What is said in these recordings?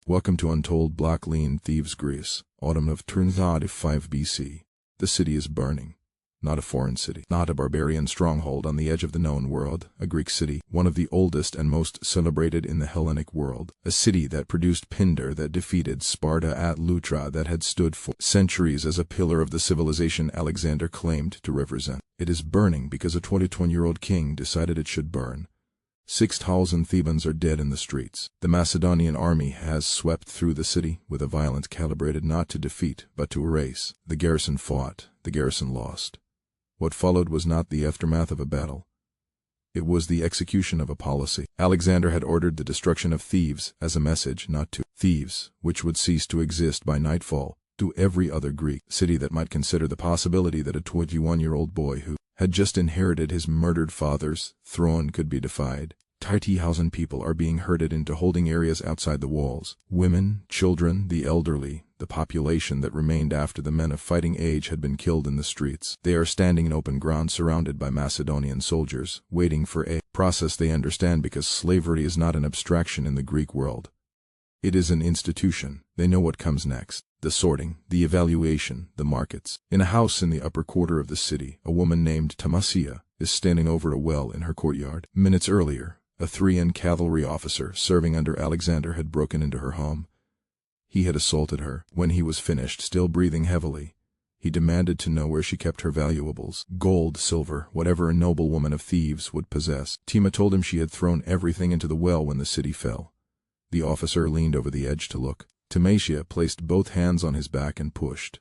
Welcome to Untold Black Lean Thieves Greece, autumn of 35 BC. The city is burning. Not a foreign city, not a barbarian stronghold on the edge of the known world, a Greek city, one of the oldest and most celebrated in the Hellenic world, a city that produced Pindar, that defeated Sparta at Leuctra, that had stood for centuries as a pillar of the civilization Alexander claimed to represent. It is burning because a 22-year-old king decided it should burn. 6,000 Thebans are dead in the streets. The Macedonian army has swept through the city with a violence calibrated not to defeat, but to erase. The garrison fought, the garrison lost. What followed was not the aftermath of a battle. It was the execution of a policy. Alexander had ordered the destruction of Thebes as a message not to Thebes, which would cease to exist by nightfall, to every other Greek city that might consider the possibility that a 21-year-old boy who had just inherited his murdered father's throne could be defied. 30,000 people are being herded into holding areas outside the walls. Women, children, the elderly, the population that remained after the men of fighting age had been killed in the streets. They are standing in open ground surrounded by Macedonian soldiers, waiting for a process they understand because slavery is not an abstraction in the Greek world. It is an institution. They know what comes next. The sorting, the evaluation, the markets. In a house in the upper quarter of the city, a woman named Tamasia is standing over a well in her courtyard. Minutes earlier, a 3N cavalry officer serving under Alexander had broken into her home. He had assaulted her. When he was finished, still breathing heavily, he demanded to know where she kept her valuables. Gold, silver, whatever a noble woman of Thebes would possess. Tima told him she had thrown everything into the well when the city fell. The officer leaned over the edge to look. Tamasia placed both hands on his back and pushed.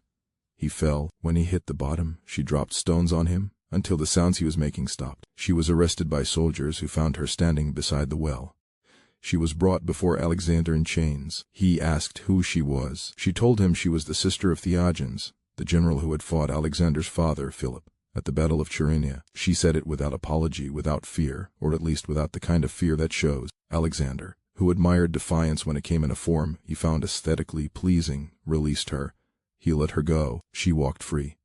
He fell. When he hit the bottom, she dropped stones on him, until the sounds he was making stopped. She was arrested by soldiers who found her standing beside the well. She was brought before Alexander in chains. He asked who she was. She told him she was the sister of Theogenes, the general who had fought Alexander's father, Philip, at the Battle of Chaeronea. She said it without apology, without fear, or at least without the kind of fear that shows. Alexander, who admired defiance when it came in a form he found aesthetically pleasing, released her. He let her go. She walked free.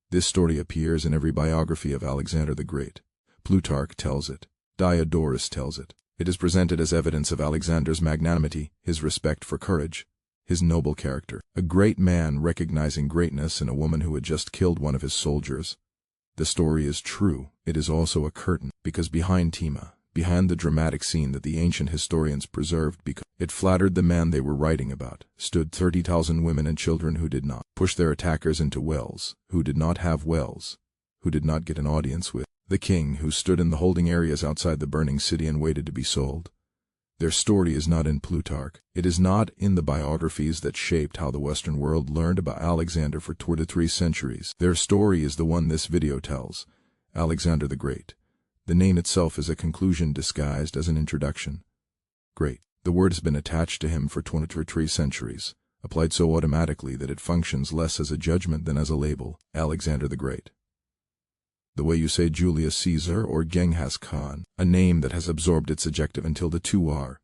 This story appears in every biography of Alexander the Great. Plutarch tells it. Diodorus tells it. It is presented as evidence of Alexander's magnanimity, his respect for courage, his noble character. A great man recognizing greatness in a woman who had just killed one of his soldiers. The story is true. It is also a curtain, because behind Tima, behind the dramatic scene that the ancient historians preserved because it flattered the man they were writing about, stood 30,000 women and children who did not push their attackers into wells, who did not have wells, who did not get an audience with the king, who stood in the holding areas outside the burning city and waited to be sold. Their story is not in Plutarch. It is not in the biographies that shaped how the Western world learned about Alexander for 23 centuries. Their story is the one this video tells, Alexander the Great. The name itself is a conclusion disguised as an introduction. Great. The word has been attached to him for 23 centuries, applied so automatically that it functions less as a judgment than as a label. Alexander the Great. The way you say Julius Caesar or Genghis Khan, a name that has absorbed its adjective until the two are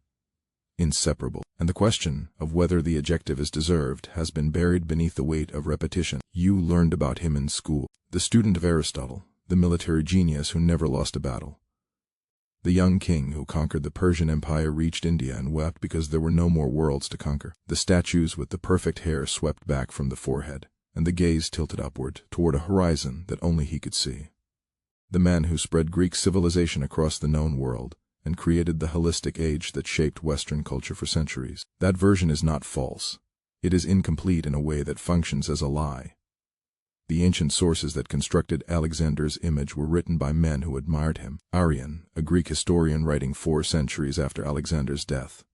inseparable, and the question of whether the adjective is deserved has been buried beneath the weight of repetition. You learned about him in school. The student of Aristotle, the military genius who never lost a battle. The young king who conquered the Persian Empire reached India and wept because there were no more worlds to conquer. The statues with the perfect hair swept back from the forehead, and the gaze tilted upward toward a horizon that only he could see. The man who spread Greek civilization across the known world and created the Hellenistic age that shaped Western culture for centuries. That version is not false. It is incomplete in a way that functions as a lie. The ancient sources that constructed Alexander's image were written by men who admired him. Arrian, a Greek historian writing 4 centuries after Alexander's death,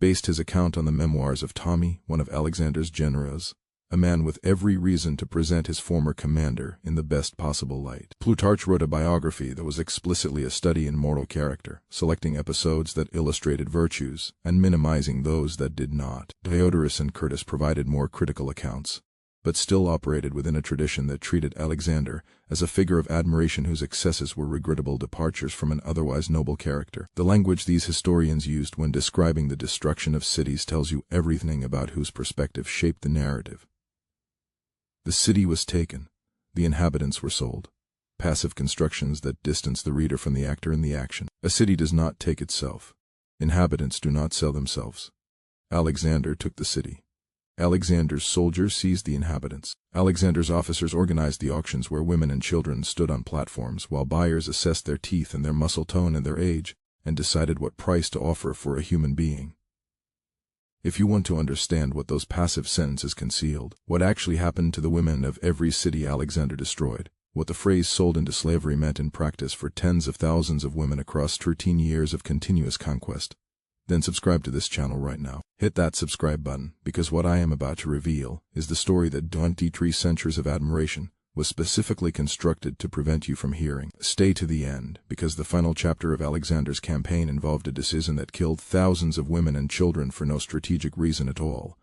based his account on the memoirs of Ptolemy, one of Alexander's generals, a man with every reason to present his former commander in the best possible light. Plutarch wrote a biography that was explicitly a study in moral character, selecting episodes that illustrated virtues and minimizing those that did not. Diodorus and Curtis provided more critical accounts, but still operated within a tradition that treated Alexander as a figure of admiration whose excesses were regrettable departures from an otherwise noble character. The language these historians used when describing the destruction of cities tells you everything about whose perspective shaped the narrative. The city was taken. The inhabitants were sold. Passive constructions that distance the reader from the actor in the action. A city does not take itself. Inhabitants do not sell themselves. Alexander took the city. Alexander's soldiers seized the inhabitants. Alexander's officers organized the auctions where women and children stood on platforms while buyers assessed their teeth and their muscle tone and their age, and decided what price to offer for a human being. If you want to understand what those passive sentences concealed, what actually happened to the women of every city Alexander destroyed, what the phrase sold into slavery meant in practice for tens of thousands of women across 13 years of continuous conquest, then subscribe to this channel right now. Hit that subscribe button, because what I am about to reveal is the story that 23 centuries of admiration was specifically constructed to prevent you from hearing. Stay to the end, because the final chapter of Alexander's campaign involved a decision that killed thousands of women and children for no strategic reason at all,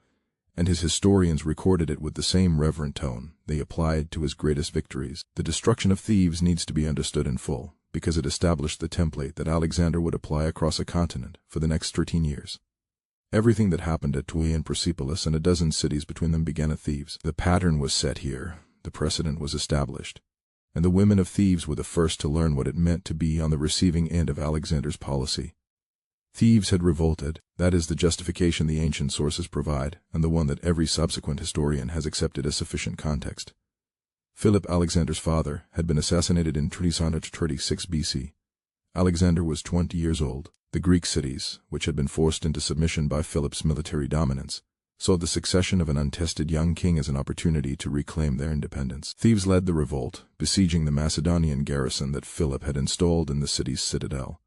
and his historians recorded it with the same reverent tone they applied to his greatest victories. The destruction of Thebes needs to be understood in full, because it established the template that Alexander would apply across a continent for the next 13 years. Everything that happened at Troy and Persepolis and a dozen cities between them began at Thebes. The pattern was set here, the precedent was established, and the women of Thebes were the first to learn what it meant to be on the receiving end of Alexander's policy. Thebes had revolted, that is the justification the ancient sources provide, and the one that every subsequent historian has accepted as sufficient context. Philip, Alexander's father, had been assassinated in 336 BC. Alexander was 20 years old. The Greek cities, which had been forced into submission by Philip's military dominance, saw the succession of an untested young king as an opportunity to reclaim their independence. Thebes led the revolt, besieging the Macedonian garrison that Philip had installed in the city's citadel.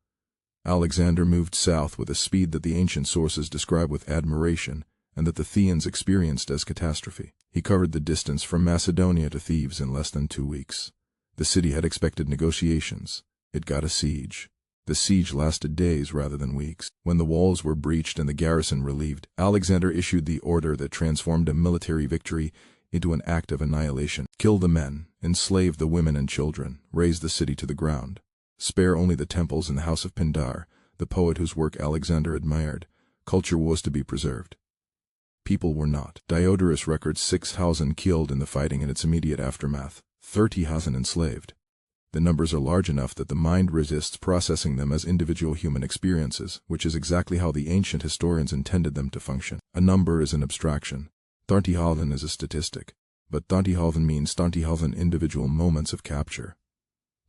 Alexander moved south with a speed that the ancient sources describe with admiration, and that the Thebans experienced as catastrophe. He covered the distance from Macedonia to Thebes in less than 2 weeks. The city had expected negotiations. It got a siege. The siege lasted days rather than weeks. When the walls were breached and the garrison relieved, Alexander issued the order that transformed a military victory into an act of annihilation. Kill the men, enslave the women and children, raze the city to the ground. Spare only the temples and the house of Pindar, the poet whose work Alexander admired. Culture was to be preserved. People were not. Diodorus records 6,000 killed in the fighting and its immediate aftermath, 30,000 enslaved. The numbers are large enough that the mind resists processing them as individual human experiences, which is exactly how the ancient historians intended them to function. A number is an abstraction. 30,000 is a statistic. But 30,000 means 30,000 individual moments of capture.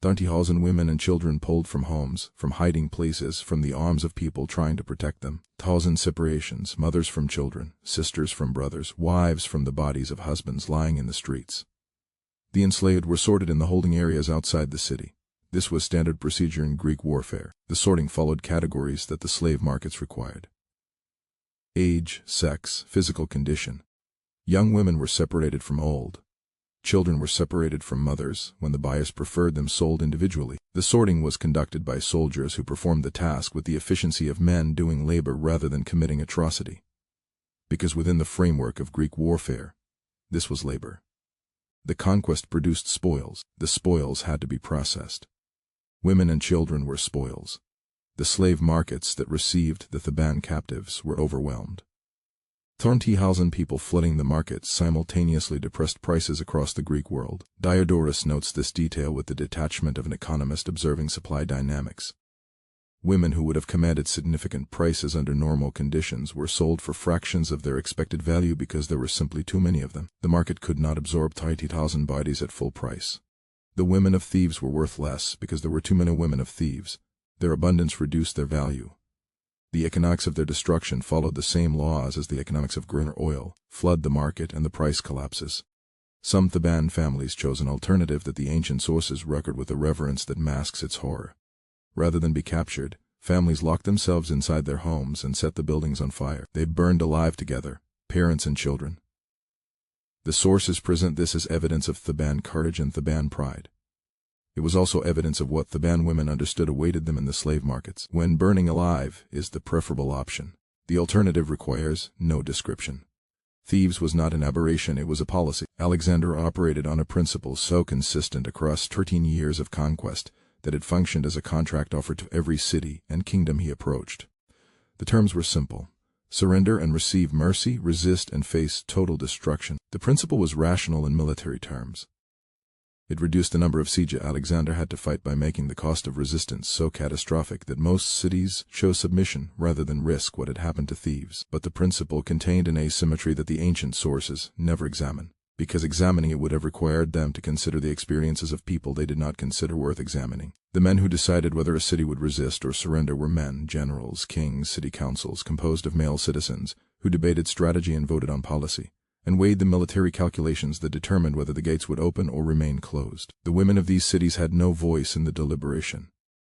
30,000 women and children pulled from homes, from hiding places, from the arms of people trying to protect them. 1,000 separations, mothers from children, sisters from brothers, wives from the bodies of husbands lying in the streets. The enslaved were sorted in the holding areas outside the city. This was standard procedure in Greek warfare. The sorting followed categories that the slave markets required. Age, sex, physical condition. Young women were separated from old. Children were separated from mothers. When the buyers preferred them sold individually. The sorting was conducted by soldiers who performed the task with the efficiency of men doing labor rather than committing atrocity. Because within the framework of Greek warfare, this was labor. The conquest produced spoils. The spoils had to be processed. Women and children were spoils. The slave markets that received the Theban captives were overwhelmed. 30,000 people flooding the markets simultaneously depressed prices across the Greek world. Diodorus notes this detail with the detachment of an economist observing supply dynamics. Women who would have commanded significant prices under normal conditions were sold for fractions of their expected value because there were simply too many of them. The market could not absorb 30,000 bodies at full price. The women of Thebes were worth less because there were too many women of Thebes. Their abundance reduced their value. The economics of their destruction followed the same laws as the economics of grain or oil. Flood the market and the price collapses. Some Theban families chose an alternative that the ancient sources record with a reverence that masks its horror. Rather than be captured, families locked themselves inside their homes and set the buildings on fire. They burned alive together, parents and children. The sources present this as evidence of Theban courage and Theban pride. It was also evidence of what Theban women understood awaited them in the slave markets. When burning alive is the preferable option, the alternative requires no description. Thebes was not an aberration, it was a policy. Alexander operated on a principle so consistent across 13 years of conquest that it functioned as a contract offered to every city and kingdom he approached. The terms were simple: surrender and receive mercy, resist and face total destruction. The principle was rational in military terms. It reduced the number of sieges Alexander had to fight by making the cost of resistance so catastrophic that most cities chose submission rather than risk what had happened to Thebes. But the principle contained an asymmetry that the ancient sources never examine, because examining it would have required them to consider the experiences of people they did not consider worth examining. The men who decided whether a city would resist or surrender were men, generals, kings, city councils, composed of male citizens, who debated strategy and voted on policy, and weighed the military calculations that determined whether the gates would open or remain closed. The women of these cities had no voice in the deliberation.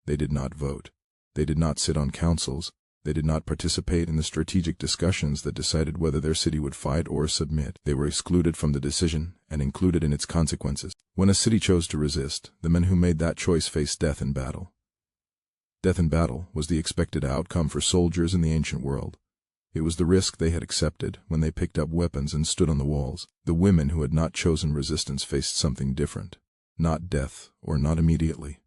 They did not vote. They did not sit on councils. They did not participate in the strategic discussions that decided whether their city would fight or submit. They were excluded from the decision and included in its consequences. When a city chose to resist, the men who made that choice faced death in battle. Death in battle was the expected outcome for soldiers in the ancient world. It was the risk they had accepted when they picked up weapons and stood on the walls. The women who had not chosen resistance faced something different. Not death, or not immediately.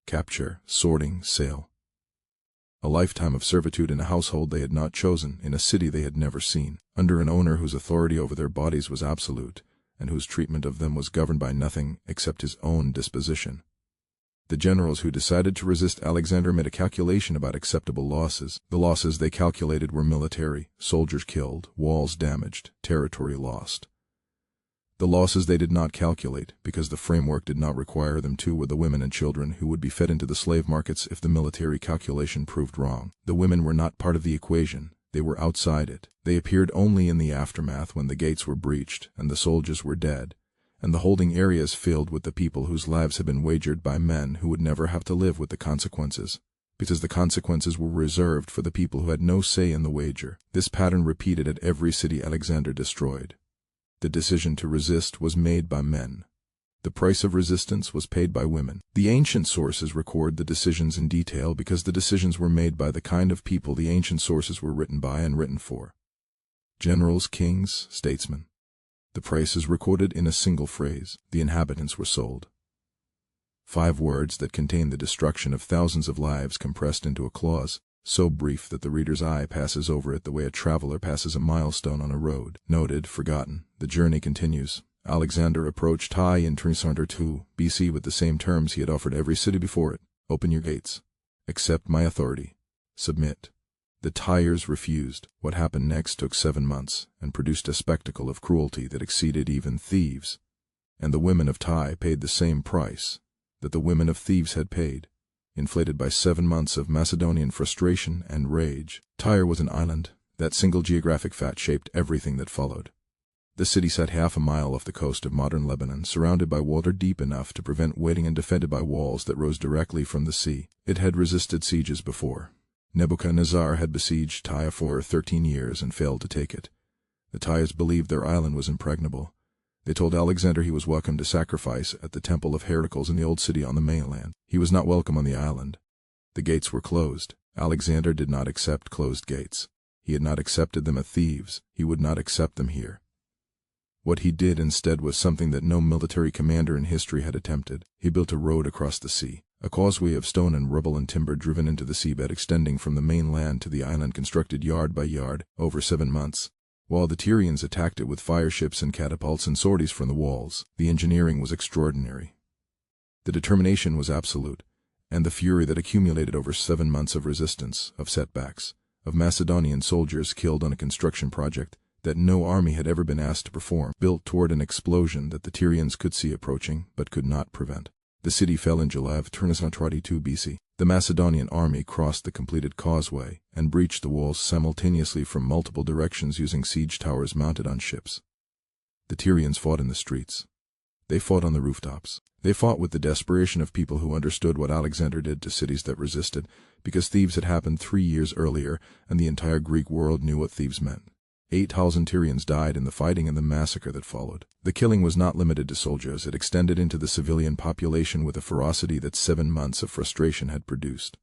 Capture, sorting, sale. A lifetime of servitude in a household they had not chosen, in a city they had never seen, under an owner whose authority over their bodies was absolute, and whose treatment of them was governed by nothing except his own disposition. The generals who decided to resist Alexander made a calculation about acceptable losses. The losses they calculated were military, soldiers killed, walls damaged, territory lost. The losses they did not calculate, because the framework did not require them to, were the women and children who would be fed into the slave markets if the military calculation proved wrong. The women were not part of the equation. They were outside it. They appeared only in the aftermath when the gates were breached and the soldiers were dead, and the holding areas filled with the people whose lives had been wagered by men who would never have to live with the consequences, because the consequences were reserved for the people who had no say in the wager. This pattern repeated at every city Alexander destroyed. The decision to resist was made by men. The price of resistance was paid by women. The ancient sources record the decisions in detail because the decisions were made by the kind of people the ancient sources were written by and written for. Generals, kings, statesmen. The price is recorded in a single phrase. The inhabitants were sold. 5 words that contain the destruction of thousands of lives compressed into a clause, so brief that the reader's eye passes over it the way a traveler passes a milestone on a road. Noted, forgotten. The journey continues. Alexander approached Tyre in 302 BC with the same terms he had offered every city before it. Open your gates. Accept my authority. Submit. The Tyres refused. What happened next took 7 months and produced a spectacle of cruelty that exceeded even Thebes. And the women of Tyre paid the same price that the women of Thebes had paid, inflated by 7 months of Macedonian frustration and rage. Tyre was an island. That single geographic fact shaped everything that followed. The city sat half a mile off the coast of modern Lebanon, surrounded by water deep enough to prevent wading and defended by walls that rose directly from the sea. It had resisted sieges before. Nebuchadnezzar had besieged Tyre for 13 years and failed to take it. The Tyres believed their island was impregnable. They told Alexander he was welcome to sacrifice at the temple of Heracles in the old city on the mainland. He was not welcome on the island. The gates were closed. Alexander did not accept closed gates. He had not accepted them at Thebes. He would not accept them here. What he did instead was something that no military commander in history had attempted. He built a road across the sea, a causeway of stone and rubble and timber driven into the seabed extending from the mainland to the island, constructed yard by yard over 7 months, while the Tyrians attacked it with fireships and catapults and sorties from the walls. The engineering was extraordinary. The determination was absolute, and the fury that accumulated over 7 months of resistance, of setbacks, of Macedonian soldiers killed on a construction project that no army had ever been asked to perform, built toward an explosion that the Tyrians could see approaching but could not prevent. The city fell in July of 332 BC. The Macedonian army crossed the completed causeway and breached the walls simultaneously from multiple directions using siege towers mounted on ships. The Tyrians fought in the streets. They fought on the rooftops. They fought with the desperation of people who understood what Alexander did to cities that resisted, because Thebes had happened 3 years earlier and the entire Greek world knew what Thebes meant. 8,000 Tyrians died in the fighting and the massacre that followed. The killing was not limited to soldiers. It extended into the civilian population with a ferocity that 7 months of frustration had produced.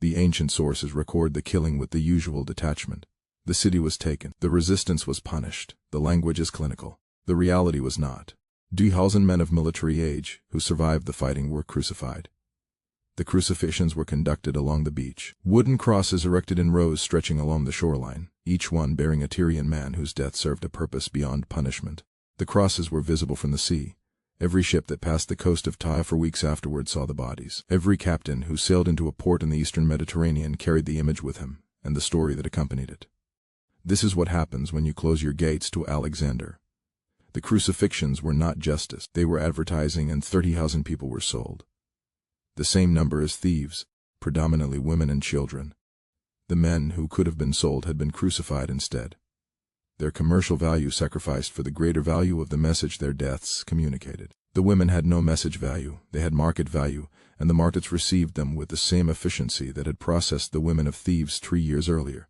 The ancient sources record the killing with the usual detachment. The city was taken. The resistance was punished. The language is clinical. The reality was not. 2,000 men of military age who survived the fighting were crucified. The crucifixions were conducted along the beach. Wooden crosses erected in rows stretching along the shoreline, each one bearing a Tyrian man whose death served a purpose beyond punishment. The crosses were visible from the sea, Every ship that passed the coast of Tyre for weeks afterward saw the bodies. Every captain who sailed into a port in the eastern Mediterranean carried the image with him, and the story that accompanied it. This is what happens when you close your gates to Alexander. The crucifixions were not justice, they were advertising, and 30,000 people were sold. The same number as thieves, predominantly women and children. The men who could have been sold had been crucified instead. Their commercial value sacrificed for the greater value of the message their deaths communicated. The women had no message value, they had market value, and the markets received them with the same efficiency that had processed the women of Thebes 3 years earlier.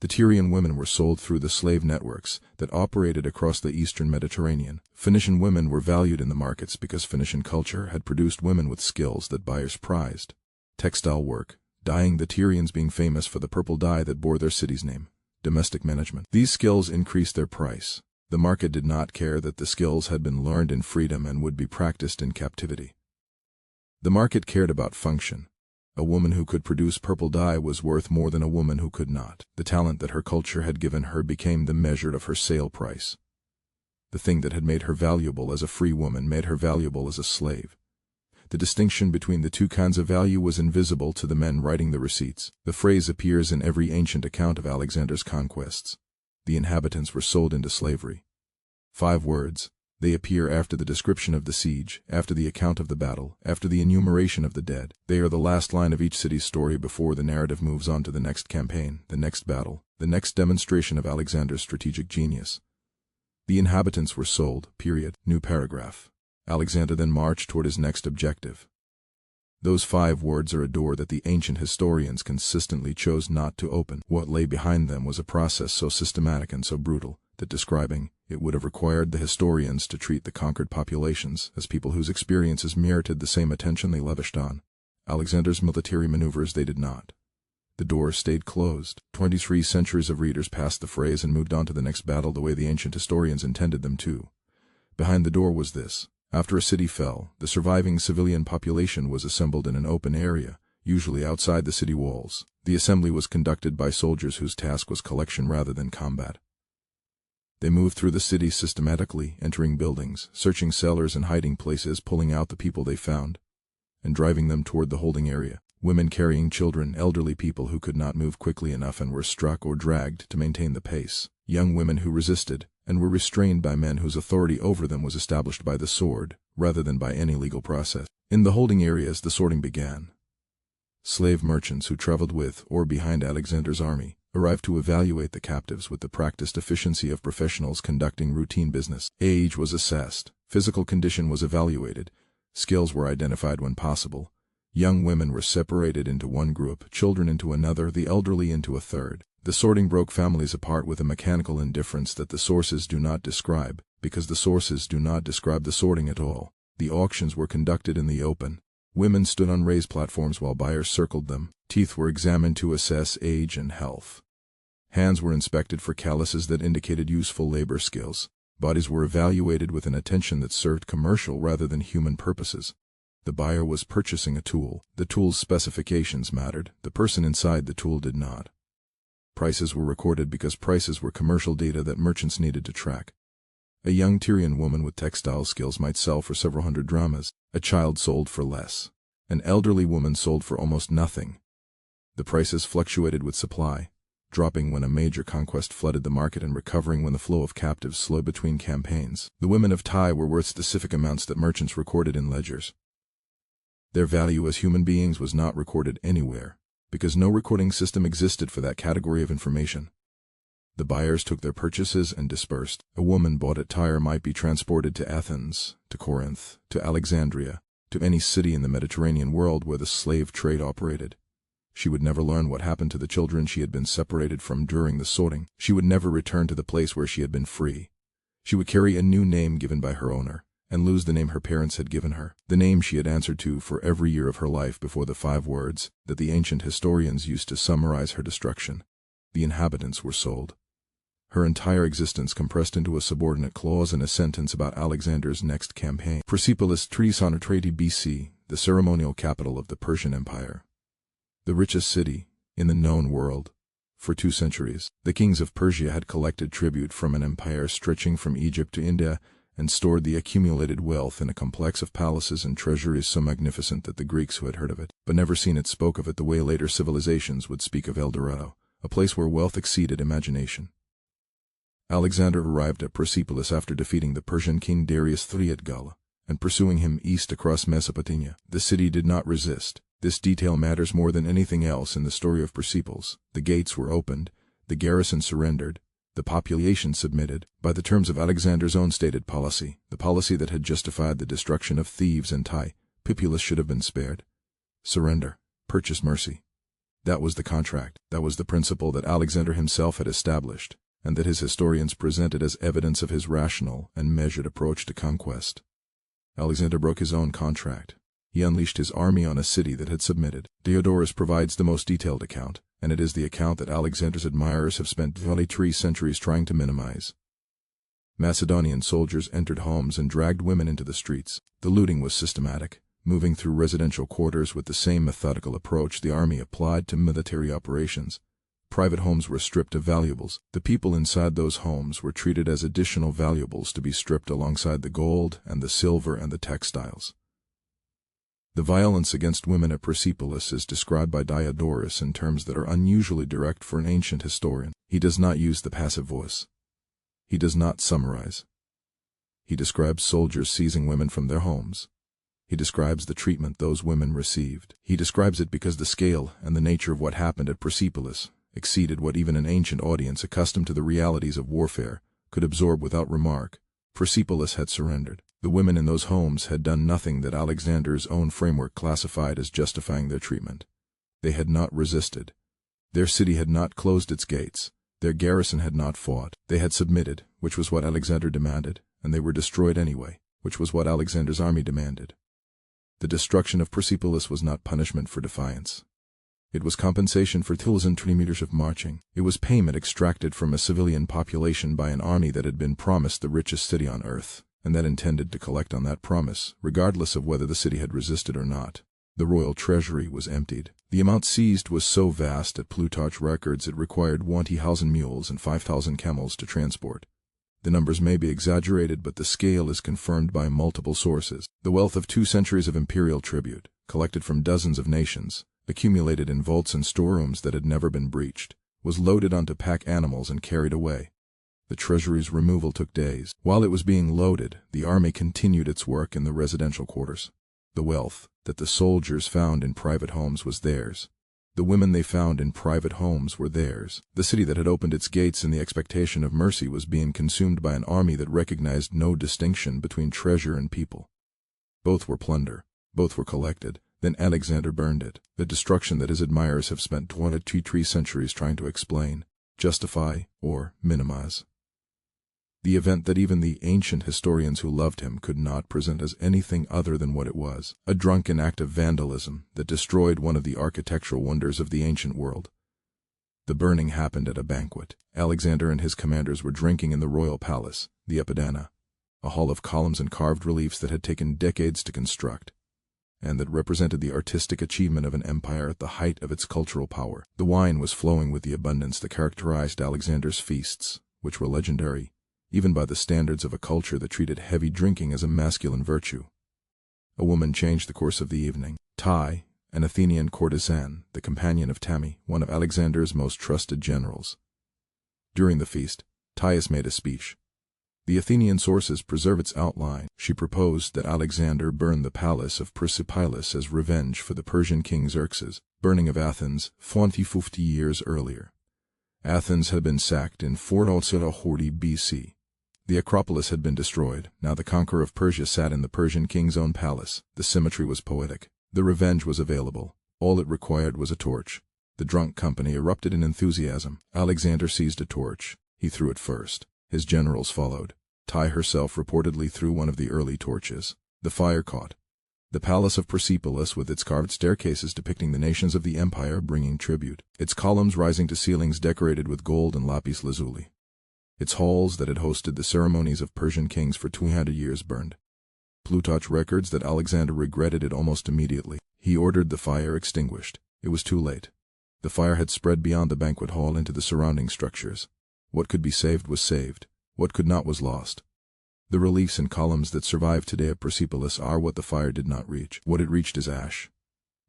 The Tyrian women were sold through the slave networks that operated across the eastern Mediterranean. Phoenician women were valued in the markets because Phoenician culture had produced women with skills that buyers prized. Textile work, dyeing, the Tyrians being famous for the purple dye that bore their city's name. Domestic management. These skills increased their price. The market did not care that the skills had been learned in freedom and would be practiced in captivity. The market cared about function. A woman who could produce purple dye was worth more than a woman who could not. The talent that her culture had given her became the measure of her sale price. The thing that had made her valuable as a free woman made her valuable as a slave. The distinction between the two kinds of value was invisible to the men writing the receipts. The phrase appears in every ancient account of Alexander's conquests. The inhabitants were sold into slavery. 5 words. They appear after the description of the siege, after the account of the battle, after the enumeration of the dead. They are the last line of each city's story before the narrative moves on to the next campaign, the next battle, the next demonstration of Alexander's strategic genius. The inhabitants were sold, period. New paragraph. Alexander then marched toward his next objective. Those 5 words are a door that the ancient historians consistently chose not to open. What lay behind them was a process so systematic and so brutal that describing it would have required the historians to treat the conquered populations as people whose experiences merited the same attention they lavished on Alexander's military maneuvers. They did not. The door stayed closed. 23 centuries of readers passed the phrase and moved on to the next battle the way the ancient historians intended them to. Behind the door was this. After a city fell, the surviving civilian population was assembled in an open area, usually outside the city walls. The assembly was conducted by soldiers whose task was collection rather than combat. They moved through the city systematically, entering buildings, searching cellars and hiding places, pulling out the people they found, and driving them toward the holding area. Women carrying children, elderly people who could not move quickly enough and were struck or dragged to maintain the pace, young women who resisted and were restrained by men whose authority over them was established by the sword, rather than by any legal process. In the holding areas the sorting began. Slave merchants who traveled with or behind Alexander's army arrived to evaluate the captives with the practiced efficiency of professionals conducting routine business. Age was assessed, physical condition was evaluated, skills were identified when possible. Young women were separated into one group, children into another, the elderly into a third. The sorting broke families apart with a mechanical indifference that the sources do not describe, because the sources do not describe the sorting at all. The auctions were conducted in the open. Women stood on raised platforms while buyers circled them. Teeth were examined to assess age and health. Hands were inspected for calluses that indicated useful labor skills. Bodies were evaluated with an attention that served commercial rather than human purposes. The buyer was purchasing a tool. The tool's specifications mattered. The person inside the tool did not. Prices were recorded because prices were commercial data that merchants needed to track. A young Tyrian woman with textile skills might sell for several hundred drachmas. A child sold for less. An elderly woman sold for almost nothing. The prices fluctuated with supply, dropping when a major conquest flooded the market and recovering when the flow of captives slowed between campaigns. The women of Tyre were worth specific amounts that merchants recorded in ledgers. Their value as human beings was not recorded anywhere, because no recording system existed for that category of information. The buyers took their purchases and dispersed. A woman bought at Tyre might be transported to Athens, to Corinth, to Alexandria, to any city in the Mediterranean world where the slave trade operated. She would never learn what happened to the children she had been separated from during the sorting. She would never return to the place where she had been free. She would carry a new name given by her owner, and lose the name her parents had given her, the name she had answered to for every year of her life before the 5 words that the ancient historians used to summarize her destruction. The inhabitants were sold. Her entire existence compressed into a subordinate clause in a sentence about Alexander's next campaign. Persepolis 330 BC, the ceremonial capital of the Persian Empire. The richest city in the known world. For 2 centuries, the kings of Persia had collected tribute from an empire stretching from Egypt to India and stored the accumulated wealth in a complex of palaces and treasuries so magnificent that the Greeks who had heard of it, but never seen it, spoke of it the way later civilizations would speak of El Dorado, a place where wealth exceeded imagination. Alexander arrived at Persepolis after defeating the Persian king Darius III at Gala, and pursuing him east across Mesopotamia. The city did not resist. This detail matters more than anything else in the story of Persepolis. The gates were opened, the garrison surrendered, the population submitted, by the terms of Alexander's own stated policy, the policy that had justified the destruction of Thebes and Tyre. Populus should have been spared. Surrender, purchase mercy. That was the contract, that was the principle that Alexander himself had established, and that his historians presented as evidence of his rational and measured approach to conquest. Alexander broke his own contract. He unleashed his army on a city that had submitted. Diodorus provides the most detailed account, and it is the account that Alexander's admirers have spent 23 centuries trying to minimize. Macedonian soldiers entered homes and dragged women into the streets. The looting was systematic, moving through residential quarters with the same methodical approach the army applied to military operations. Private homes were stripped of valuables. The people inside those homes were treated as additional valuables to be stripped alongside the gold and the silver and the textiles. The violence against women at Persepolis is described by Diodorus in terms that are unusually direct for an ancient historian. He does not use the passive voice. He does not summarize. He describes soldiers seizing women from their homes. He describes the treatment those women received. He describes it because the scale and the nature of what happened at Persepolis exceeded what even an ancient audience accustomed to the realities of warfare could absorb without remark. Persepolis had surrendered. The women in those homes had done nothing that Alexander's own framework classified as justifying their treatment. They had not resisted. Their city had not closed its gates. Their garrison had not fought. They had submitted, which was what Alexander demanded, and they were destroyed anyway, which was what Alexander's army demanded. The destruction of Persepolis was not punishment for defiance. It was compensation for 3 meters of marching. It was payment extracted from a civilian population by an army that had been promised the richest city on earth, and that intended to collect on that promise, regardless of whether the city had resisted or not. The royal treasury was emptied. The amount seized was so vast at Plutarch's records it required 20,000 mules and 5,000 camels to transport. The numbers may be exaggerated, but the scale is confirmed by multiple sources. The wealth of 2 centuries of imperial tribute, collected from dozens of nations, accumulated in vaults and storerooms that had never been breached, was loaded onto pack animals and carried away. The treasury's removal took days. While it was being loaded, the army continued its work in the residential quarters. The wealth that the soldiers found in private homes was theirs. The women they found in private homes were theirs. The city that had opened its gates in the expectation of mercy was being consumed by an army that recognized no distinction between treasure and people. Both were plunder. Both were collected. Then Alexander burned it, the destruction that his admirers have spent 23 centuries trying to explain, justify, or minimize. The event that even the ancient historians who loved him could not present as anything other than what it was, a drunken act of vandalism that destroyed one of the architectural wonders of the ancient world. The burning happened at a banquet. Alexander and his commanders were drinking in the royal palace, the Epidana, a hall of columns and carved reliefs that had taken decades to construct, and that represented the artistic achievement of an empire at the height of its cultural power. The wine was flowing with the abundance that characterized Alexander's feasts, which were legendary, even by the standards of a culture that treated heavy drinking as a masculine virtue. A woman changed the course of the evening. Tai, an Athenian courtesan, the companion of Tami, one of Alexander's most trusted generals. During the feast, Taius made a speech. The Athenian sources preserve its outline. She proposed that Alexander burn the palace of Persepolis as revenge for the Persian king Xerxes' burning of Athens 50 years earlier. Athens had been sacked in 440 BC. The Acropolis had been destroyed. Now the conqueror of Persia sat in the Persian king's own palace. The symmetry was poetic. The revenge was available. All it required was a torch. The drunk company erupted in enthusiasm. Alexander seized a torch. He threw it first. His generals followed. Tai herself reportedly threw one of the early torches. The fire caught. The palace of Persepolis, with its carved staircases depicting the nations of the empire bringing tribute, its columns rising to ceilings decorated with gold and lapis lazuli, its halls that had hosted the ceremonies of Persian kings for 200 years burned. Plutarch records that Alexander regretted it almost immediately. He ordered the fire extinguished. It was too late. The fire had spread beyond the banquet hall into the surrounding structures. What could be saved was saved. What could not was lost. The reliefs and columns that survive today of Persepolis are what the fire did not reach. What it reached is ash.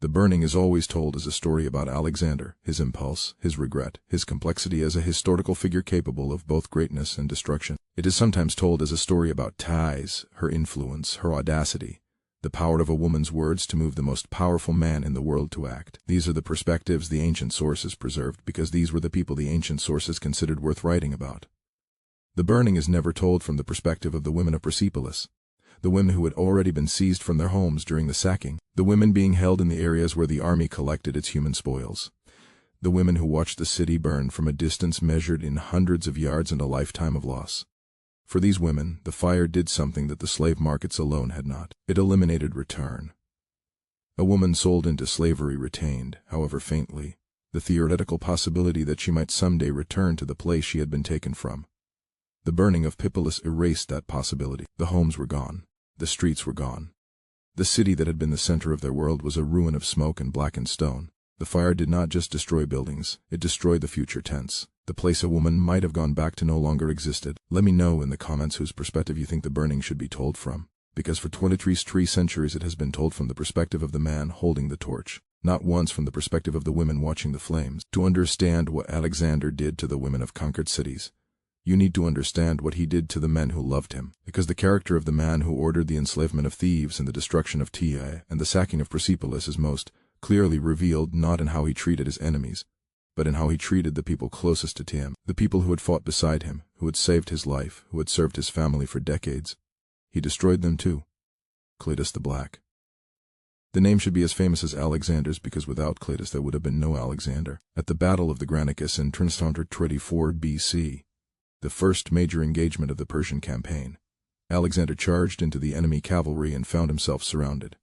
The burning is always told as a story about Alexander, his impulse, his regret, his complexity as a historical figure capable of both greatness and destruction. It is sometimes told as a story about Thais, her influence, her audacity, the power of a woman's words to move the most powerful man in the world to act. These are the perspectives the ancient sources preserved because these were the people the ancient sources considered worth writing about. The burning is never told from the perspective of the women of Persepolis, the women who had already been seized from their homes during the sacking, the women being held in the areas where the army collected its human spoils, the women who watched the city burn from a distance measured in hundreds of yards and a lifetime of loss. For these women, the fire did something that the slave markets alone had not. It eliminated return. A woman sold into slavery retained, however faintly, the theoretical possibility that she might someday return to the place she had been taken from. The burning of Persepolis erased that possibility. The homes were gone. The streets were gone. The city that had been the center of their world was a ruin of smoke and blackened stone. The fire did not just destroy buildings, it destroyed the future tense. The place a woman might have gone back to no longer existed. Let me know in the comments whose perspective you think the burning should be told from, because for 23 centuries it has been told from the perspective of the man holding the torch, not once from the perspective of the women watching the flames. To understand what Alexander did to the women of conquered cities, you need to understand what he did to the men who loved him, because the character of the man who ordered the enslavement of thieves and the destruction of Tyre and the sacking of Persepolis is most clearly revealed not in how he treated his enemies, but in how he treated the people closest to him, the people who had fought beside him, who had saved his life, who had served his family for decades. He destroyed them too. Cletus the Black. The name should be as famous as Alexander's because without Cletus there would have been no Alexander. At the Battle of the Granicus in 324 BC, the first major engagement of the Persian campaign, Alexander charged into the enemy cavalry and found himself surrounded.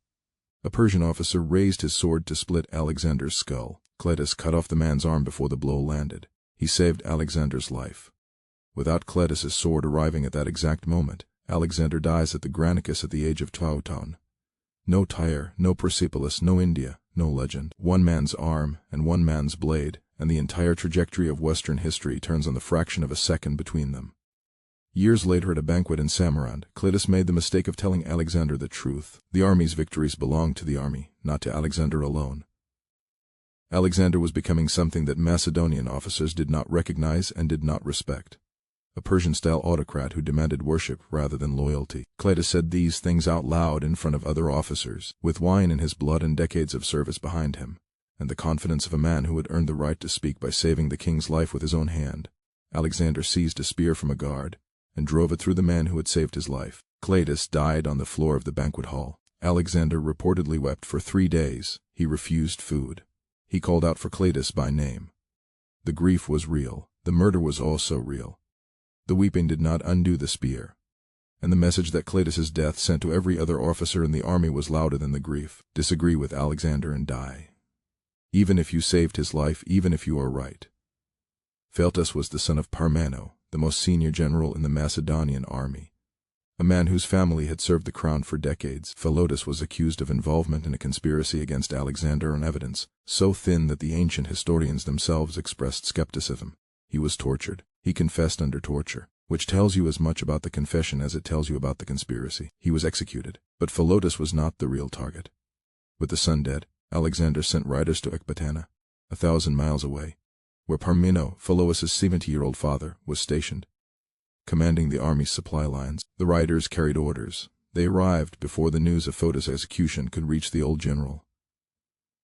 A Persian officer raised his sword to split Alexander's skull. Cletus cut off the man's arm before the blow landed. He saved Alexander's life. Without Cletus's sword arriving at that exact moment, Alexander dies at the Granicus at the age of 22. No Tyre, no Persepolis, no India, no legend. One man's arm and one man's blade, and the entire trajectory of Western history turns on the fraction of a second between them. Years later at a banquet in Samarkand, Cletus made the mistake of telling Alexander the truth. The army's victories belonged to the army, not to Alexander alone. Alexander was becoming something that Macedonian officers did not recognize and did not respect. A Persian-style autocrat who demanded worship rather than loyalty. Cletus said these things out loud in front of other officers, with wine in his blood and decades of service behind him, and the confidence of a man who had earned the right to speak by saving the king's life with his own hand. Alexander seized a spear from a guard and drove it through the man who had saved his life. Cletus died on the floor of the banquet hall. Alexander reportedly wept for 3 days. He refused food. He called out for Cletus by name. The grief was real. The murder was also real. The weeping did not undo the spear. And the message that Cletus's death sent to every other officer in the army was louder than the grief. Disagree with Alexander and die. Even if you saved his life, even if you are right. Pheltus was the son of Parmeno, the most senior general in the Macedonian army, a man whose family had served the crown for decades. Philotas was accused of involvement in a conspiracy against Alexander on evidence so thin that the ancient historians themselves expressed skepticism. He was tortured. He confessed under torture, which tells you as much about the confession as it tells you about the conspiracy. He was executed, but Philotas was not the real target. With the son dead, Alexander sent riders to Ecbatana, 1,000 miles away, where Parmeno, Philotas's 70-year-old father, was stationed, commanding the army's supply lines. The riders carried orders. They arrived before the news of Philotas' execution could reach the old general.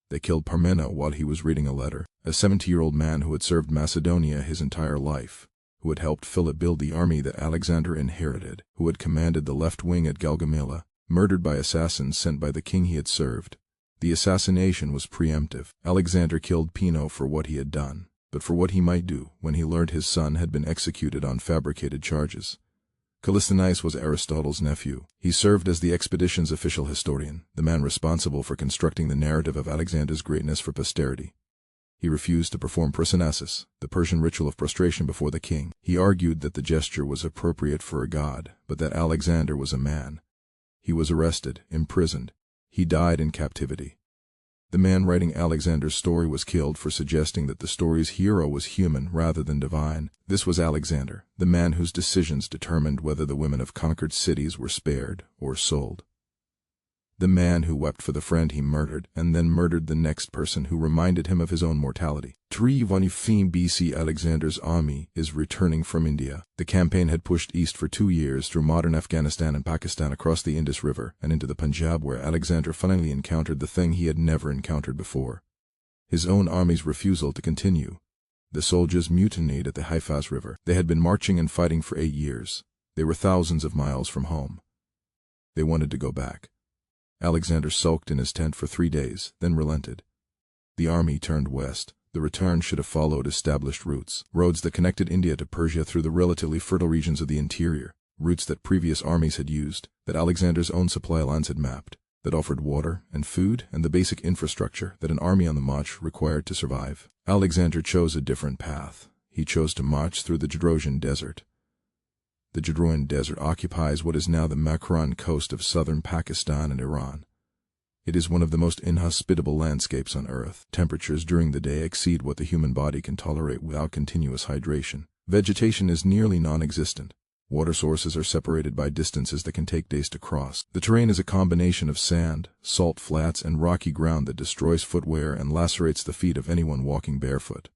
They killed Parmeno while he was reading a letter, a 70-year-old man who had served Macedonia his entire life, who had helped Philip build the army that Alexander inherited, who had commanded the left wing at Gaugamela, murdered by assassins sent by the king he had served. The assassination was preemptive. Alexander killed Pino for what he had done, but for what he might do when he learned his son had been executed on fabricated charges. Callisthenes was Aristotle's nephew. He served as the expedition's official historian, the man responsible for constructing the narrative of Alexander's greatness for posterity. He refused to perform prosinasis, the Persian ritual of prostration before the king. He argued that the gesture was appropriate for a god, but that Alexander was a man. He was arrested, imprisoned. He died in captivity. The man writing Alexander's story was killed for suggesting that the story's hero was human rather than divine. This was Alexander, the man whose decisions determined whether the women of conquered cities were spared or sold. The man who wept for the friend he murdered and then murdered the next person who reminded him of his own mortality. 315 BC Alexander's army is returning from India. The campaign had pushed east for 2 years through modern Afghanistan and Pakistan across the Indus River and into the Punjab, where Alexander finally encountered the thing he had never encountered before: his own army's refusal to continue. The soldiers mutinied at the Haifaz River. They had been marching and fighting for 8 years. They were thousands of miles from home. They wanted to go back. Alexander sulked in his tent for 3 days, then relented. The army turned west. The return should have followed established routes, roads that connected India to Persia through the relatively fertile regions of the interior, routes that previous armies had used, that Alexander's own supply lines had mapped, that offered water and food and the basic infrastructure that an army on the march required to survive. Alexander chose a different path. He chose to march through the Jadrosian Desert. The Jadrosian Desert occupies what is now the Makran coast of southern Pakistan and Iran. It is one of the most inhospitable landscapes on Earth. Temperatures during the day exceed what the human body can tolerate without continuous hydration. Vegetation is nearly non-existent. Water sources are separated by distances that can take days to cross. The terrain is a combination of sand, salt flats, and rocky ground that destroys footwear and lacerates the feet of anyone walking barefoot.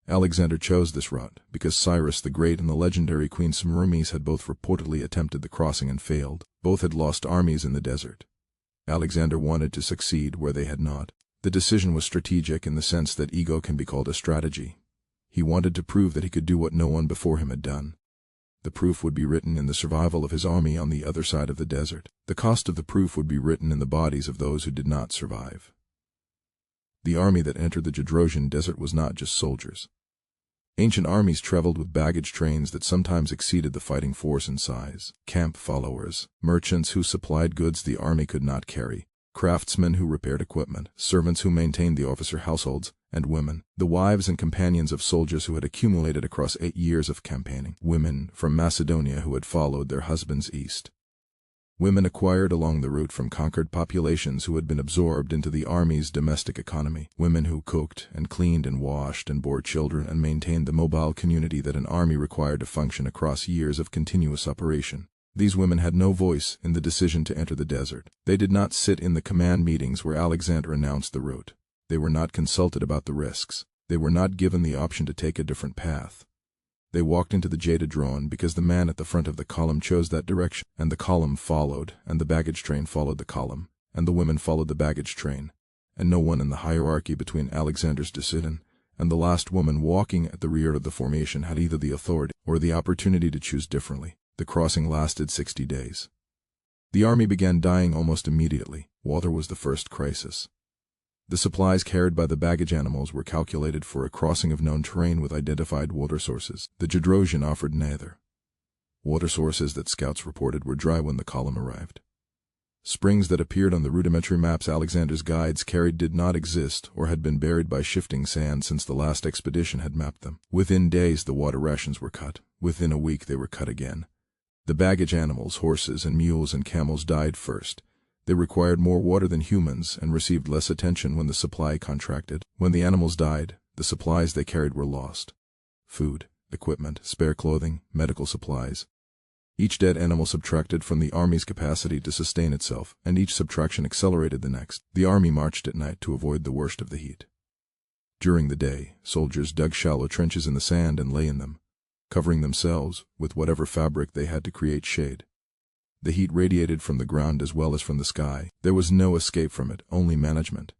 Alexander chose this route because Cyrus the Great and the legendary Queen Semiramis had both reportedly attempted the crossing and failed. Both had lost armies in the desert. Alexander wanted to succeed where they had not. The decision was strategic in the sense that ego can be called a strategy. He wanted to prove that he could do what no one before him had done. The proof would be written in the survival of his army on the other side of the desert. The cost of the proof would be written in the bodies of those who did not survive. The army that entered the Jadrosian Desert was not just soldiers. Ancient armies traveled with baggage trains that sometimes exceeded the fighting force in size. Camp followers, merchants who supplied goods the army could not carry, craftsmen who repaired equipment, servants who maintained the officer households, and women, the wives and companions of soldiers who had accumulated across 8 years of campaigning. Women from Macedonia who had followed their husbands east. Women acquired along the route from conquered populations who had been absorbed into the army's domestic economy. Women who cooked and cleaned and washed and bore children and maintained the mobile community that an army required to function across years of continuous operation. These women had no voice in the decision to enter the desert. They did not sit in the command meetings where Alexander announced the route. They were not consulted about the risks. They were not given the option to take a different path. They walked into the Jadrosian because the man at the front of the column chose that direction, and the column followed, and the baggage train followed the column, and the women followed the baggage train, and no one in the hierarchy between Alexander's decision and the last woman walking at the rear of the formation had either the authority or the opportunity to choose differently. The crossing lasted 60 days. The army began dying almost immediately. Water was the first crisis. The supplies carried by the baggage animals were calculated for a crossing of known terrain with identified water sources. The Jadrosian offered neither. Water sources that scouts reported were dry when the column arrived. Springs that appeared on the rudimentary maps Alexander's guides carried did not exist or had been buried by shifting sand since the last expedition had mapped them. Within days the water rations were cut. Within a week they were cut again. The baggage animals, horses and mules and camels died first. They required more water than humans and received less attention when the supply contracted. When the animals died, the supplies they carried were lost. Food, equipment, spare clothing, medical supplies. Each dead animal subtracted from the army's capacity to sustain itself, and each subtraction accelerated the next. The army marched at night to avoid the worst of the heat. During the day, soldiers dug shallow trenches in the sand and lay in them, covering themselves with whatever fabric they had to create shade. The heat radiated from the ground as well as from the sky. There was no escape from it, only management.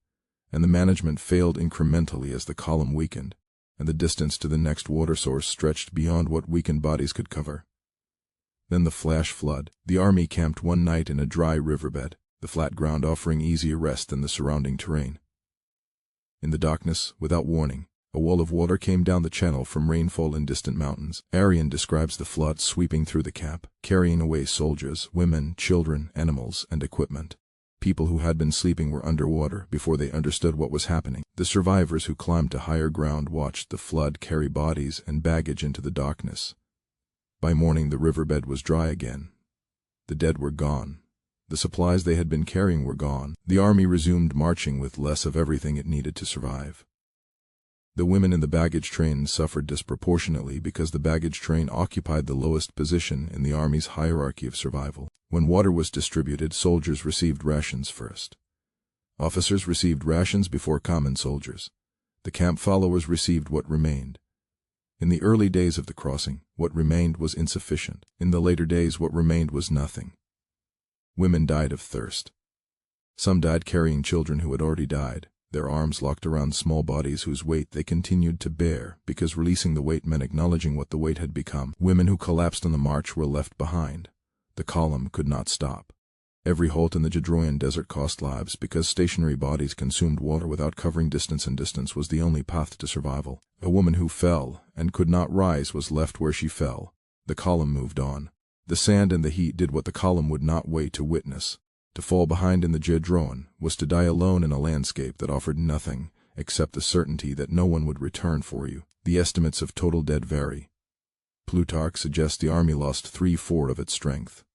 And the management failed incrementally as the column weakened, and the distance to the next water source stretched beyond what weakened bodies could cover. Then the flash flood. The army camped one night in a dry riverbed, the flat ground offering easier rest than the surrounding terrain. In the darkness, without warning, a wall of water came down the channel from rainfall in distant mountains. Arrian describes the flood sweeping through the camp, carrying away soldiers, women, children, animals, and equipment. People who had been sleeping were underwater before they understood what was happening. The survivors who climbed to higher ground watched the flood carry bodies and baggage into the darkness. By morning the riverbed was dry again. The dead were gone. The supplies they had been carrying were gone. The army resumed marching with less of everything it needed to survive. The women in the baggage train suffered disproportionately because the baggage train occupied the lowest position in the army's hierarchy of survival. When water was distributed, soldiers received rations first. Officers received rations before common soldiers. The camp followers received what remained. In the early days of the crossing, what remained was insufficient. In the later days, what remained was nothing. Women died of thirst. Some died carrying children who had already died, their arms locked around small bodies whose weight they continued to bear, because releasing the weight meant acknowledging what the weight had become. Women who collapsed on the march were left behind. The column could not stop. Every halt in the Jadroyan desert cost lives because stationary bodies consumed water without covering distance, and distance was the only path to survival. A woman who fell and could not rise was left where she fell. The column moved on. The sand and the heat did what the column would not wait to witness. To fall behind in the Jadroan was to die alone in a landscape that offered nothing except the certainty that no one would return for you. The estimates of total dead vary. Plutarch suggests the army lost 3/4 of its strength.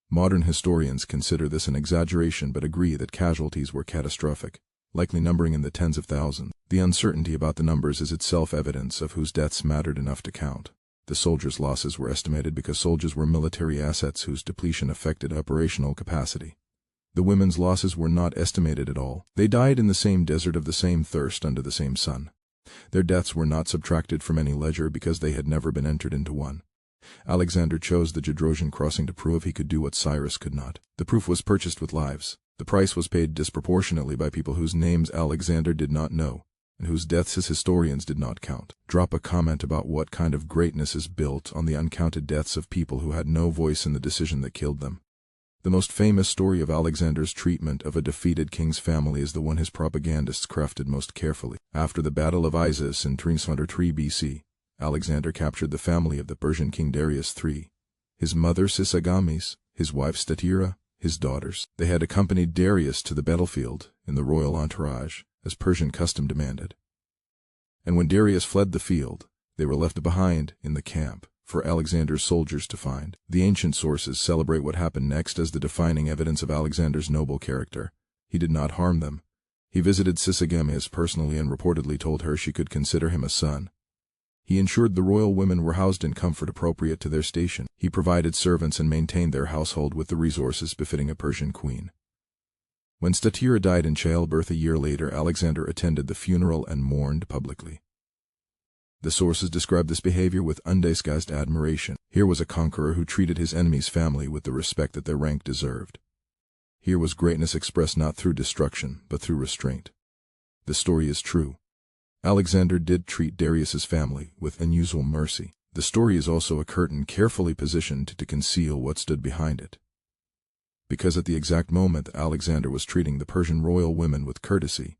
Modern historians consider this an exaggeration but agree that casualties were catastrophic, likely numbering in the tens of thousands. The uncertainty about the numbers is itself evidence of whose deaths mattered enough to count. The soldiers' losses were estimated because soldiers were military assets whose depletion affected operational capacity. The women's losses were not estimated at all. They died in the same desert of the same thirst under the same sun. Their deaths were not subtracted from any ledger because they had never been entered into one. Alexander chose the Jadrosian crossing to prove he could do what Cyrus could not. The proof was purchased with lives. The price was paid disproportionately by people whose names Alexander did not know, and whose deaths his historians did not count. Drop a comment about what kind of greatness is built on the uncounted deaths of people who had no voice in the decision that killed them. The most famous story of Alexander's treatment of a defeated king's family is the one his propagandists crafted most carefully. After the Battle of Issus in 303 BC, Alexander captured the family of the Persian king Darius III, his mother Sisagames, his wife Statira, his daughters. They had accompanied Darius to the battlefield in the royal entourage, as Persian custom demanded. And when Darius fled the field, they were left behind in the camp for Alexander's soldiers to find. The ancient sources celebrate what happened next as the defining evidence of Alexander's noble character. He did not harm them. He visited Sisagames personally and reportedly told her she could consider him a son. He ensured the royal women were housed in comfort appropriate to their station. He provided servants and maintained their household with the resources befitting a Persian queen. When Statira died in childbirth a year later, Alexander attended the funeral and mourned publicly. The sources describe this behavior with undisguised admiration. Here was a conqueror who treated his enemy's family with the respect that their rank deserved. Here was greatness expressed not through destruction, but through restraint. The story is true. Alexander did treat Darius's family with unusual mercy. The story is also a curtain carefully positioned to conceal what stood behind it. Because at the exact moment Alexander was treating the Persian royal women with courtesy,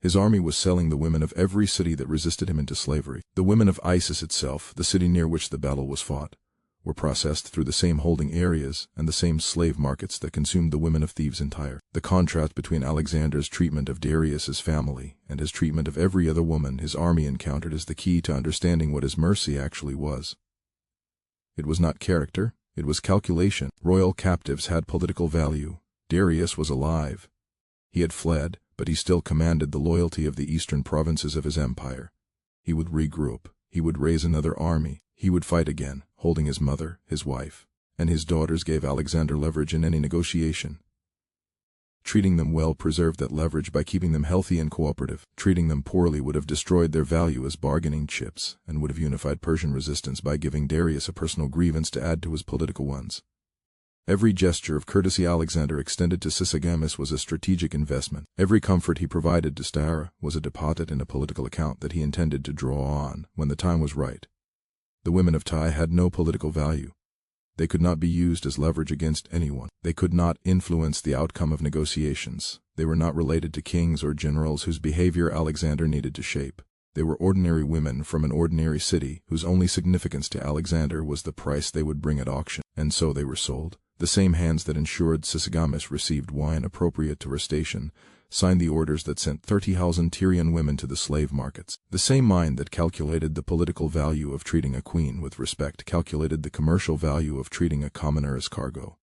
his army was selling the women of every city that resisted him into slavery. The women of Issus itself, the city near which the battle was fought, were processed through the same holding areas and the same slave markets that consumed the women of Thebes entire. The contrast between Alexander's treatment of Darius's family and his treatment of every other woman his army encountered is the key to understanding what his mercy actually was. It was not character, it was calculation. Royal captives had political value. Darius was alive. He had fled, but he still commanded the loyalty of the eastern provinces of his empire. He would regroup. He would raise another army. He would fight again, holding his mother, his wife, and his daughters gave Alexander leverage in any negotiation. Treating them well preserved that leverage by keeping them healthy and cooperative. Treating them poorly would have destroyed their value as bargaining chips and would have unified Persian resistance by giving Darius a personal grievance to add to his political ones. Every gesture of courtesy Alexander extended to Sisagames was a strategic investment. Every comfort he provided to Statira was a deposit in a political account that he intended to draw on when the time was right. The women of Tyre had no political value. They could not be used as leverage against anyone. They could not influence the outcome of negotiations. They were not related to kings or generals whose behavior Alexander needed to shape. They were ordinary women from an ordinary city whose only significance to Alexander was the price they would bring at auction, and so they were sold. The same hands that ensured Sisagames received wine appropriate to her station signed the orders that sent 30,000 Tyrian women to the slave markets. The same mind that calculated the political value of treating a queen with respect calculated the commercial value of treating a commoner as cargo.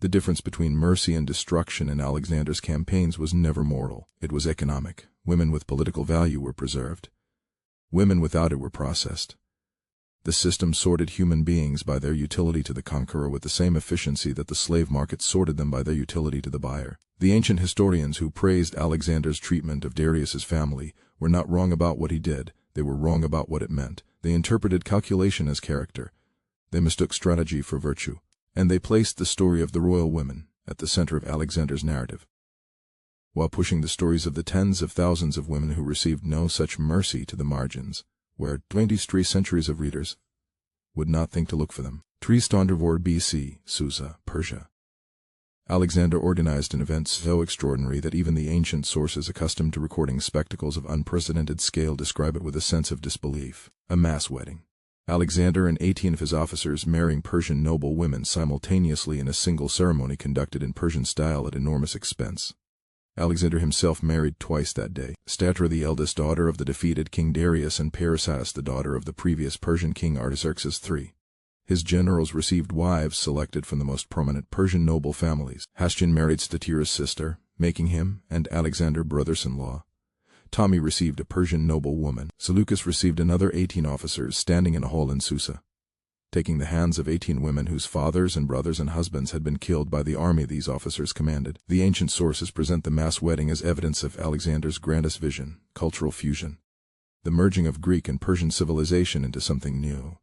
The difference between mercy and destruction in Alexander's campaigns was never moral. It was economic. Women with political value were preserved. Women without it were processed. The system sorted human beings by their utility to the conqueror with the same efficiency that the slave market sorted them by their utility to the buyer. The ancient historians who praised Alexander's treatment of Darius's family were not wrong about what he did, they were wrong about what it meant. They interpreted calculation as character. They mistook strategy for virtue. And they placed the story of the royal women at the center of Alexander's narrative, while pushing the stories of the tens of thousands of women who received no such mercy to the margins, where 23 centuries of readers would not think to look for them. 300 BC, Susa, Persia. Alexander organized an event so extraordinary that even the ancient sources accustomed to recording spectacles of unprecedented scale describe it with a sense of disbelief. A mass wedding. Alexander and 18 of his officers marrying Persian noble women simultaneously in a single ceremony conducted in Persian style at enormous expense. Alexander himself married twice that day, Statra, the eldest daughter of the defeated King Darius, and Parysatis, the daughter of the previous Persian king Artaxerxes III. His generals received wives selected from the most prominent Persian noble families. Hasdrubal married Statira's sister, making him and Alexander brothers-in-law. Ptolemy received a Persian noble woman. Seleucus received another 18 officers standing in a hall in Susa, taking the hands of 18 women whose fathers and brothers and husbands had been killed by the army these officers commanded. The ancient sources present the mass wedding as evidence of Alexander's grandest vision, cultural fusion, the merging of Greek and Persian civilization into something new.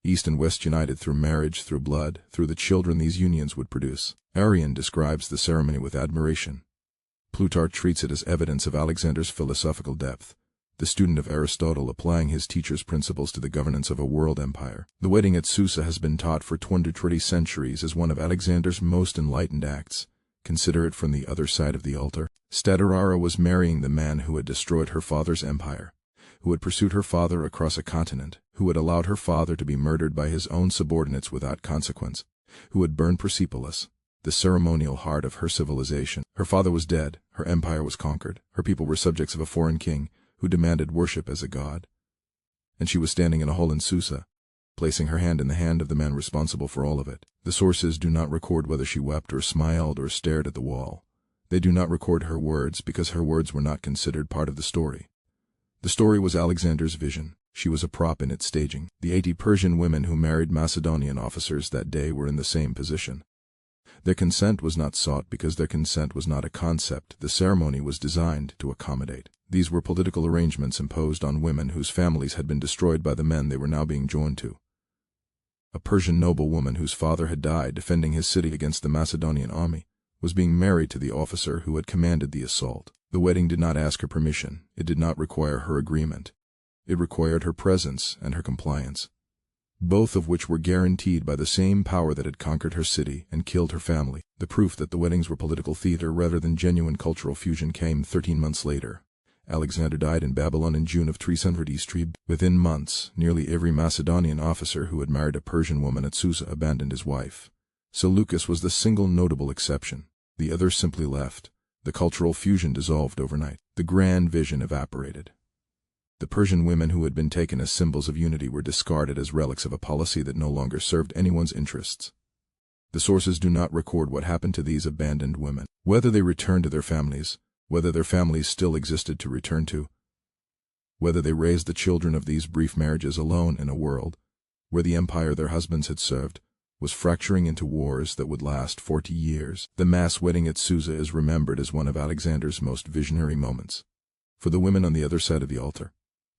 East and West united through marriage, through blood, through the children these unions would produce. Arrian describes the ceremony with admiration. Plutarch treats it as evidence of Alexander's philosophical depth, the student of Aristotle applying his teacher's principles to the governance of a world empire. The wedding at Susa has been taught for 230 centuries as one of Alexander's most enlightened acts. Consider it from the other side of the altar. Statirara was marrying the man who had destroyed her father's empire, who had pursued her father across a continent, who had allowed her father to be murdered by his own subordinates without consequence, who had burned Persepolis, the ceremonial heart of her civilization. Her father was dead, her empire was conquered, her people were subjects of a foreign king who demanded worship as a god. And she was standing in a hall in Susa, placing her hand in the hand of the man responsible for all of it. The sources do not record whether she wept or smiled or stared at the wall. They do not record her words because her words were not considered part of the story. The story was Alexander's vision. She was a prop in its staging. The 80 Persian women who married Macedonian officers that day were in the same position. Their consent was not sought because their consent was not a concept. The ceremony was designed to accommodate. These were political arrangements imposed on women whose families had been destroyed by the men they were now being joined to. A Persian noblewoman whose father had died defending his city against the Macedonian army was being married to the officer who had commanded the assault. The wedding did not ask her permission. It did not require her agreement. It required her presence and her compliance, both of which were guaranteed by the same power that had conquered her city and killed her family. The proof that the weddings were political theater rather than genuine cultural fusion came 13 months later. Alexander died in Babylon in June of 300 BC. Within months, nearly every Macedonian officer who had married a Persian woman at Susa abandoned his wife. Seleucus was the single notable exception. The others simply left. The cultural fusion dissolved overnight. The grand vision evaporated. The Persian women who had been taken as symbols of unity were discarded as relics of a policy that no longer served anyone's interests. The sources do not record what happened to these abandoned women, whether they returned to their families, whether their families still existed to return to, whether they raised the children of these brief marriages alone in a world where the empire their husbands had served was fracturing into wars that would last 40 years. The mass wedding at Susa is remembered as one of Alexander's most visionary moments. For the women on the other side of the altar,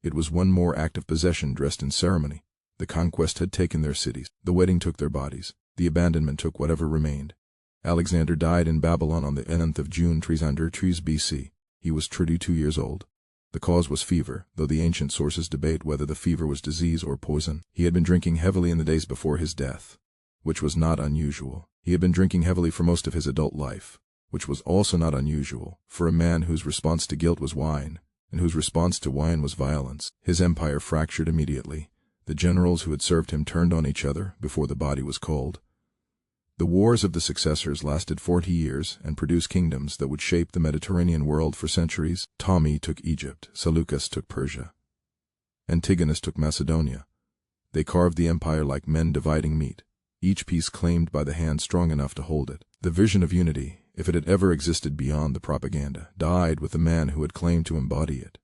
it was one more act of possession dressed in ceremony. The conquest had taken their cities. The wedding took their bodies. The abandonment took whatever remained. Alexander died in Babylon on the 11th of June 300 BC. He was 32 years old. The cause was fever, though the ancient sources debate whether the fever was disease or poison. He had been drinking heavily in the days before his death, which was not unusual. He had been drinking heavily for most of his adult life, which was also not unusual for a man whose response to guilt was wine, and whose response to wine was violence. His empire fractured immediately. The generals who had served him turned on each other before the body was cold. The wars of the successors lasted 40 years and produced kingdoms that would shape the Mediterranean world for centuries. Ptolemy took Egypt, Seleucus took Persia, Antigonus took Macedonia. They carved the empire like men dividing meat, each piece claimed by the hand strong enough to hold it. The vision of unity, if it had ever existed beyond the propaganda, died with the man who had claimed to embody it.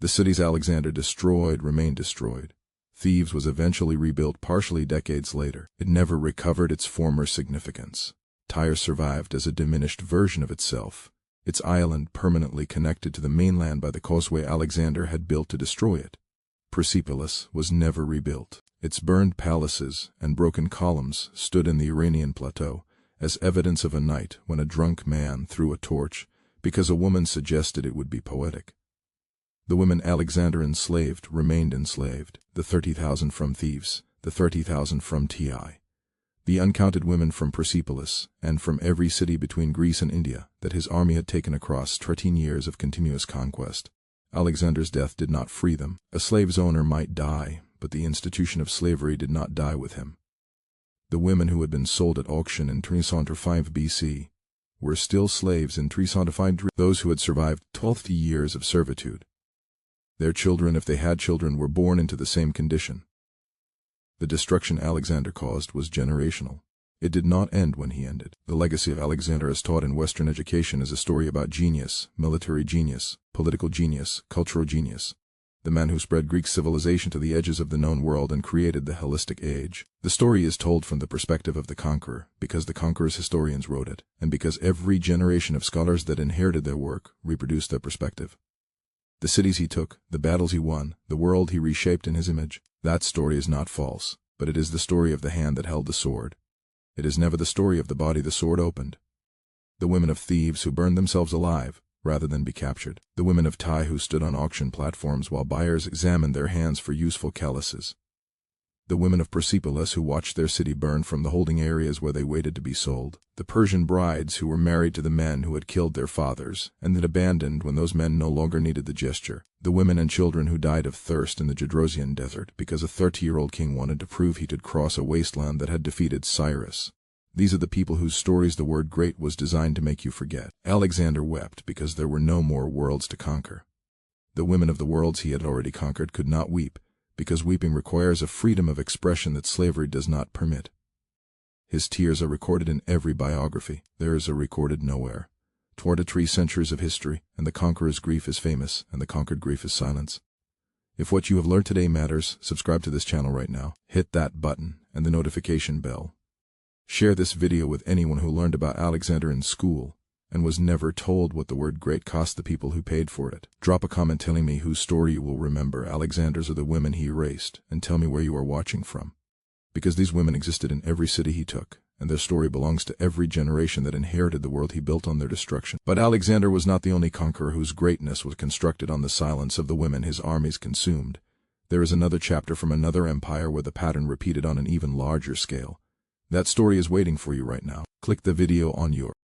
The cities Alexander destroyed remained destroyed. Thebes was eventually rebuilt partially decades later. It never recovered its former significance. Tyre survived as a diminished version of itself, its island permanently connected to the mainland by the causeway Alexander had built to destroy it. Persepolis was never rebuilt. Its burned palaces and broken columns stood in the Iranian plateau as evidence of a night when a drunk man threw a torch because a woman suggested it would be poetic. The women Alexander enslaved remained enslaved, the 30,000 from Thebes, the 30,000 from Ti. The uncounted women from Persepolis, and from every city between Greece and India that his army had taken across 13 years of continuous conquest. Alexander's death did not free them. A slave's owner might die, but the institution of slavery did not die with him. The women who had been sold at auction in 305 BC were still slaves in 305. Those who had survived 12 years of servitude. Their children, if they had children, were born into the same condition. The destruction Alexander caused was generational. It did not end when he ended. The legacy of Alexander as taught in Western education is a story about genius, military genius, political genius, cultural genius. The man who spread Greek civilization to the edges of the known world and created the Hellenistic age. The story is told from the perspective of the conqueror, because the conqueror's historians wrote it, and because every generation of scholars that inherited their work reproduced their perspective. The cities he took, the battles he won, the world he reshaped in his image. That story is not false, but it is the story of the hand that held the sword. It is never the story of the body the sword opened. The women of Thebes who burned themselves alive, rather than be captured. The women of Tyre who stood on auction platforms while buyers examined their hands for useful calluses. The women of Persepolis who watched their city burn from the holding areas where they waited to be sold. The Persian brides who were married to the men who had killed their fathers, and then abandoned when those men no longer needed the gesture. The women and children who died of thirst in the Gedrosian desert because a 30-year-old king wanted to prove he could cross a wasteland that had defeated Cyrus. These are the people whose stories the word great was designed to make you forget. Alexander wept because there were no more worlds to conquer. The women of the worlds he had already conquered could not weep, because weeping requires a freedom of expression that slavery does not permit. His tears are recorded in every biography. Theirs are recorded nowhere. 23 centuries of history, and the conqueror's grief is famous, and the conquered grief is silence. If what you have learned today matters, subscribe to this channel right now. Hit that button and the notification bell. Share this video with anyone who learned about Alexander in school and was never told what the word great cost the people who paid for it. Drop a comment telling me whose story you will remember, Alexander's or the women he erased, and tell me where you are watching from. Because these women existed in every city he took, and their story belongs to every generation that inherited the world he built on their destruction. But Alexander was not the only conqueror whose greatness was constructed on the silence of the women his armies consumed. There is another chapter from another empire where the pattern repeated on an even larger scale. That story is waiting for you right now. Click the video on your